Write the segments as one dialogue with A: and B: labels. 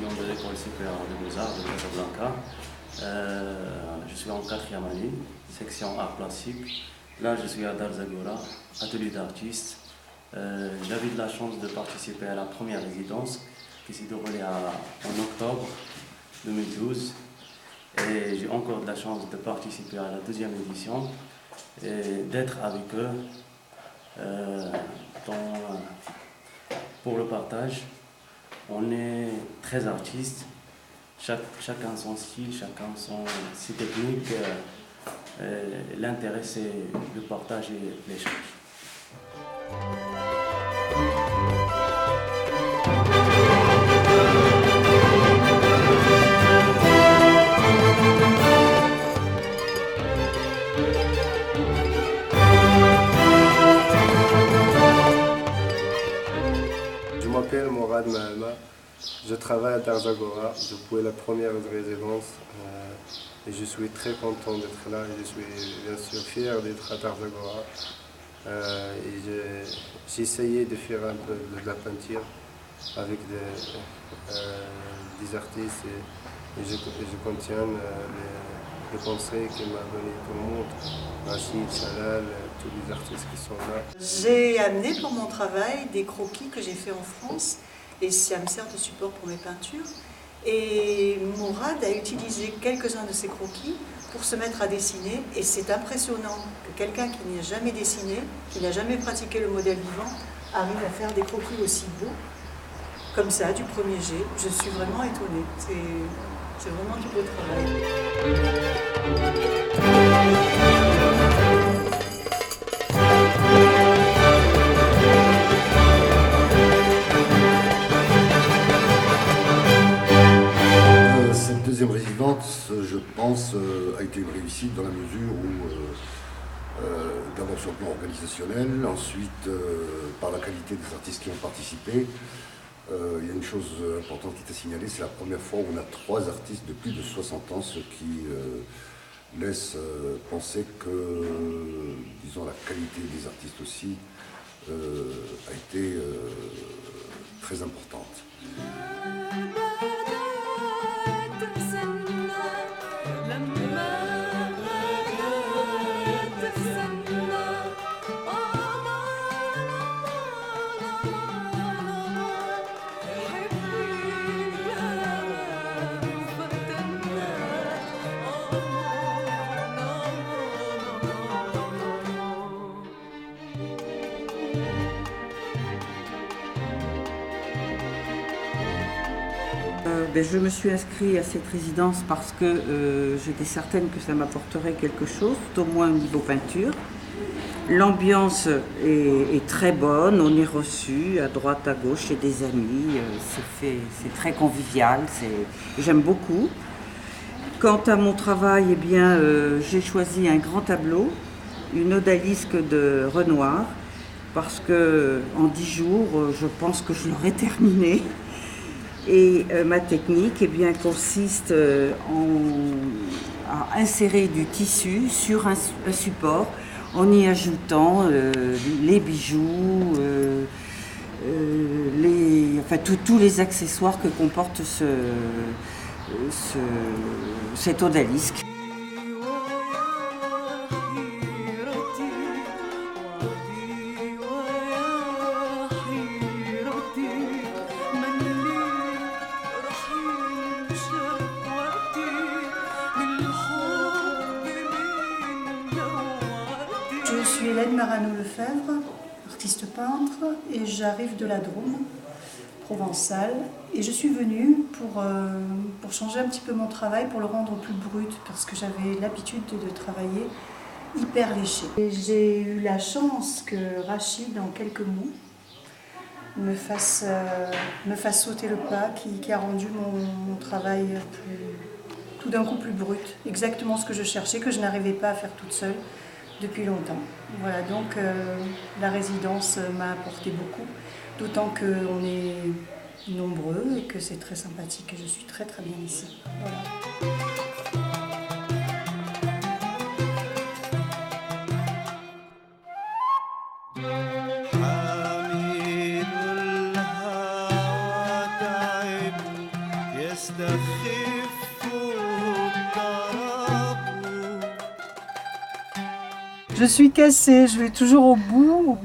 A: étudiant de l'école supérieure de Beaux-Arts de Casablanca. Je suis en quatrième année, section art plastique. Là, je suis à Darzagora, atelier d'artiste. J'avais de la chance de participer à la première résidence qui s'est déroulée en octobre 2012. Et j'ai encore de la chance de participer à la deuxième édition et d'être avec eux pour le partage. On est très artistes, chacun son style, chacun ses techniques. L'intérêt, c'est le partage et l'échange.
B: Je m'appelle Morad Mahama, je travaille à Darzagora depuis la première résidence et je suis très content d'être là et je suis bien sûr fier d'être à Darzagora. J'ai essayé de faire un peu de la peinture avec des artistes et je contiens les conseils que m'a donné tout le monde, Rachid, Chalal, tous les artistes qui sont là.
C: J'ai amené pour mon travail des croquis que j'ai fait en France et ça me sert de support pour mes peintures. Et Mourad a utilisé quelques-uns de ces croquis pour se mettre à dessiner et c'est impressionnant que quelqu'un qui n'a jamais dessiné, qui n'a jamais pratiqué le modèle vivant, arrive à faire des croquis aussi beaux, comme ça, du premier jet. Je suis vraiment étonnée. C'est vraiment du beau travail.
D: Cette deuxième résidence, je pense, a été une réussite dans la mesure où, d'abord sur le plan organisationnel, ensuite par la qualité des artistes qui ont participé. Il y a une chose importante qui est à signaler, c'est la première fois où on a 3 artistes de plus de 60 ans, ce qui laisse penser que, disons, la qualité des artistes aussi a été très importante.
E: Je me suis inscrite à cette résidence parce que j'étais certaine que ça m'apporterait quelque chose, au moins au niveau peinture. L'ambiance est très bonne, on est reçu à droite, à gauche chez des amis, c'est très convivial, j'aime beaucoup. Quant à mon travail, eh bien, j'ai choisi un grand tableau, une odalisque de Renoir, parce que en 10 jours, je pense que je l'aurai terminé. Et ma technique eh bien, consiste à insérer du tissu sur un support en y ajoutant les bijoux, tous les accessoires que comporte cette odalisque.
C: Je suis Hélène Marano-Lefebvre, artiste peintre, et j'arrive de la Drôme, provençale. Et je suis venue pour changer un petit peu mon travail, pour le rendre plus brut, parce que j'avais l'habitude de travailler hyper léché. Et j'ai eu la chance que Rachid, en quelques mots, me fasse sauter le pas, qui a rendu mon travail tout d'un coup plus brut. Exactement ce que je cherchais, que je n'arrivais pas à faire toute seule depuis longtemps. Voilà, donc la résidence m'a apporté beaucoup, d'autant qu'on est nombreux et que c'est très sympathique et je suis très très bien ici. Voilà.
F: حامل الهوى تعب
C: Je suis cassée, je vais toujours au bout.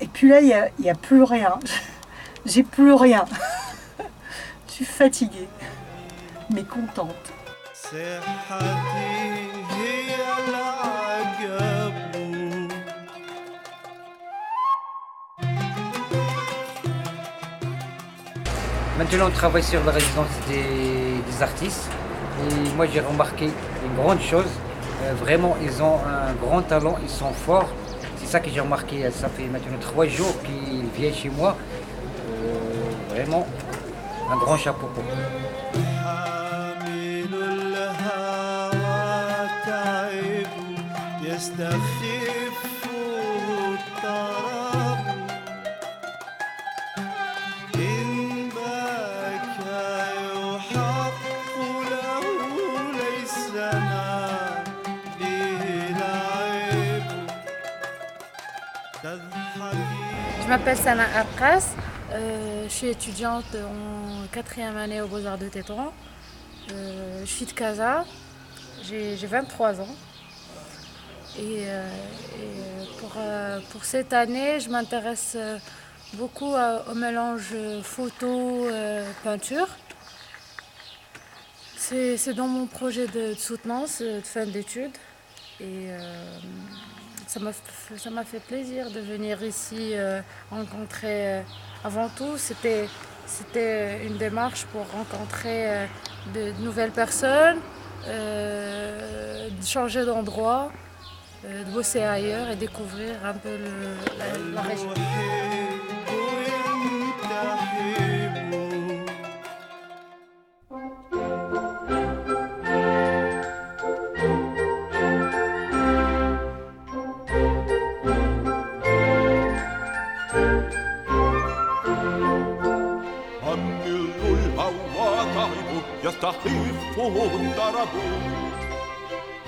C: Et puis là, il n'y a plus rien. J'ai plus rien. Je suis fatiguée, mais contente.
F: Maintenant, on travaille sur la résidence des artistes. Et moi, j'ai remarqué une grande chose. Vraiment, ils ont un grand talent, ils sont forts. C'est ça que j'ai remarqué. Ça fait maintenant 3 jours qu'ils viennent chez moi. Vraiment, un grand chapeau pour eux.
G: Je m'appelle Sana Arkas, je suis étudiante en 4e année aux Beaux-Arts de Tétouan. Je suis de Casa, j'ai 23 ans. Et pour cette année, je m'intéresse beaucoup au mélange photo-peinture. C'est dans mon projet de soutenance de fin d'études. Et ça m'a fait plaisir de venir ici rencontrer. Avant tout, c'était une démarche pour rencontrer de nouvelles personnes, de changer d'endroit, de bosser ailleurs et découvrir un peu la région.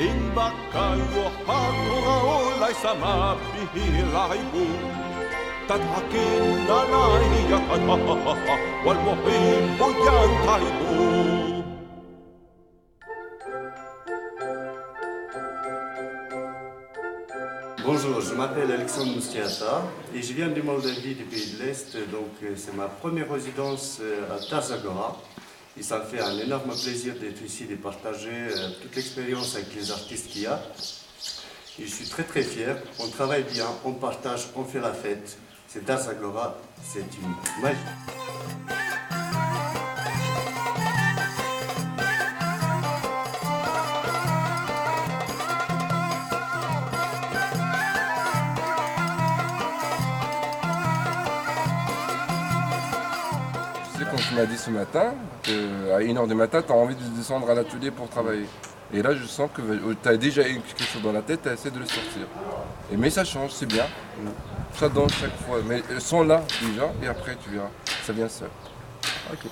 H: In bakayo hakura olay sa mapihilaibu Tadhakin na naiyakan walmohin mo yan taibu
A: Bonjour, je m'appelle Alexandre Moustiata et je viens de Moldavie, du pays de l'Est, donc c'est ma première résidence à Tarzagora. Et ça me fait un énorme plaisir d'être ici, de partager toute l'expérience avec les artistes qu'il y a. Et je suis très très fier, on travaille bien, on partage, on fait la fête. C'est Tarzagora, c'est une magie.
I: Quand tu m'as dit ce matin qu'à 1h du matin, tu as envie de descendre à l'atelier pour travailler. Et là, je sens que tu as déjà quelque chose dans la tête, tu essaies de le sortir. Mais ça change, c'est bien. Ça danse chaque fois. Mais elles sont là déjà, et après, tu verras. Ça vient seul. Ok.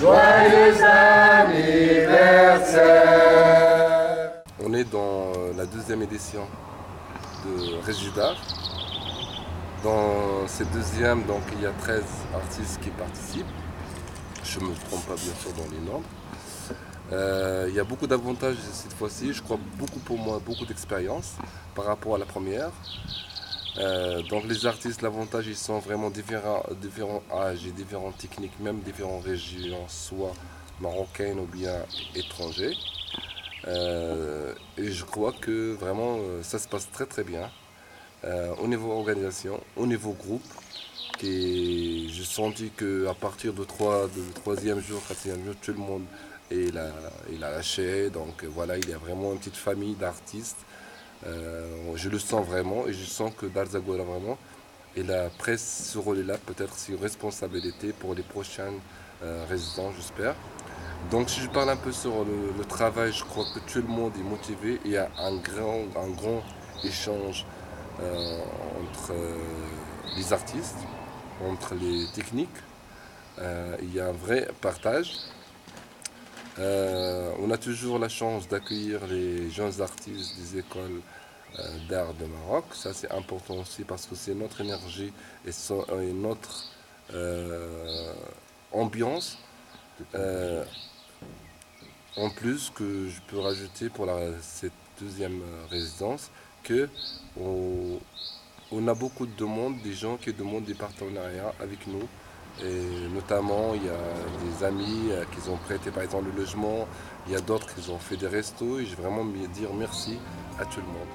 D: Joyeux anniversaire.
I: On est dans la deuxième édition de Régie d'Art. Dans cette deuxième, donc, il y a 13 artistes qui participent. Je ne me trompe pas bien sûr dans les nombres. Il y a beaucoup d'avantages cette fois-ci, je crois beaucoup pour moi, beaucoup d'expérience par rapport à la première. Donc les artistes, l'avantage, ils sont vraiment différents âges et différentes techniques, même différentes régions, soit marocaines ou bien étrangers. Et je crois que vraiment ça se passe très très bien. Au niveau organisation, au niveau groupe, j'ai senti qu'à partir du troisième jour, quatrième jour, tout le monde il a lâché, donc voilà, il y a vraiment une petite famille d'artistes. Je le sens vraiment et je sens que Darzagora vraiment, il a pris ce rôle-là, peut-être ses responsabilités pour les prochains résidents, j'espère. Donc si je parle un peu sur le travail, je crois que tout le monde est motivé. Il y a un grand échange entre les artistes, entre les techniques. Il y a un vrai partage. On a toujours la chance d'accueillir les jeunes artistes des écoles d'art de Maroc. Ça c'est important aussi parce que c'est notre énergie et notre ambiance. En plus que je peux rajouter pour cette deuxième résidence que on a beaucoup de demandes, des gens qui demandent des partenariats avec nous. Et notamment, il y a des amis qui ont prêté par exemple le logement, il y a d'autres qui ont fait des restos et je vais vraiment dire merci à tout le monde.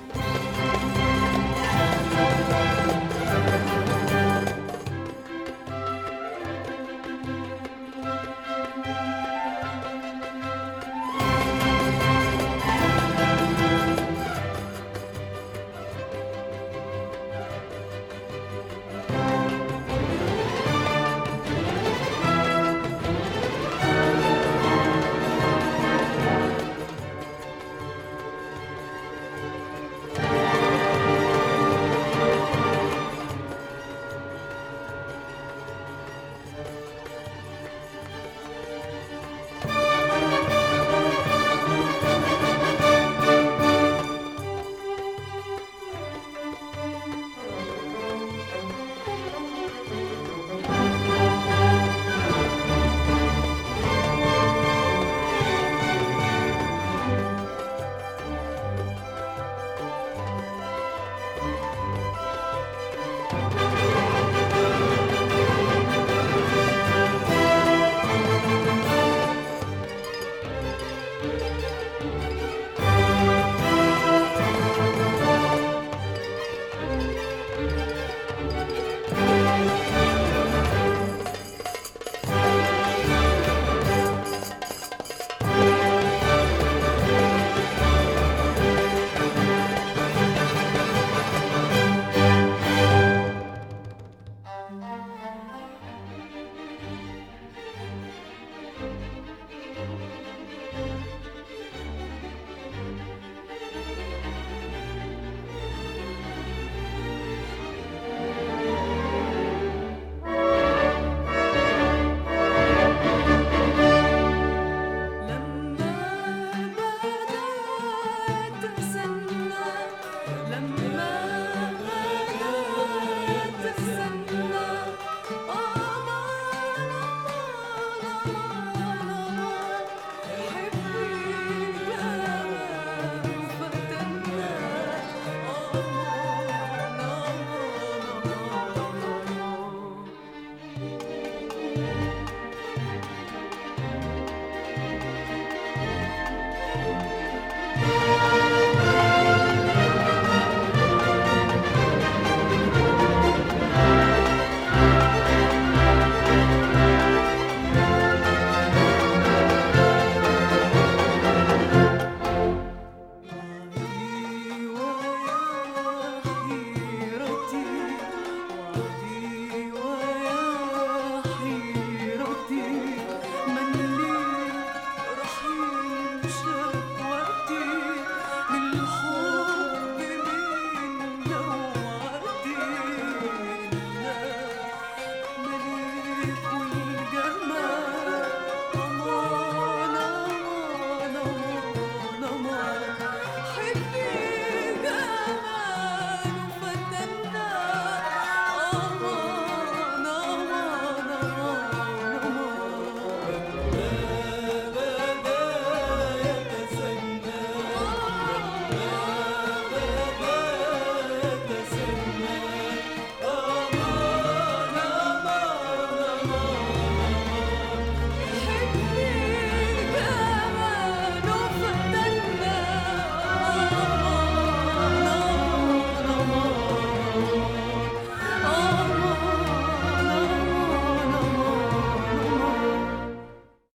J: love.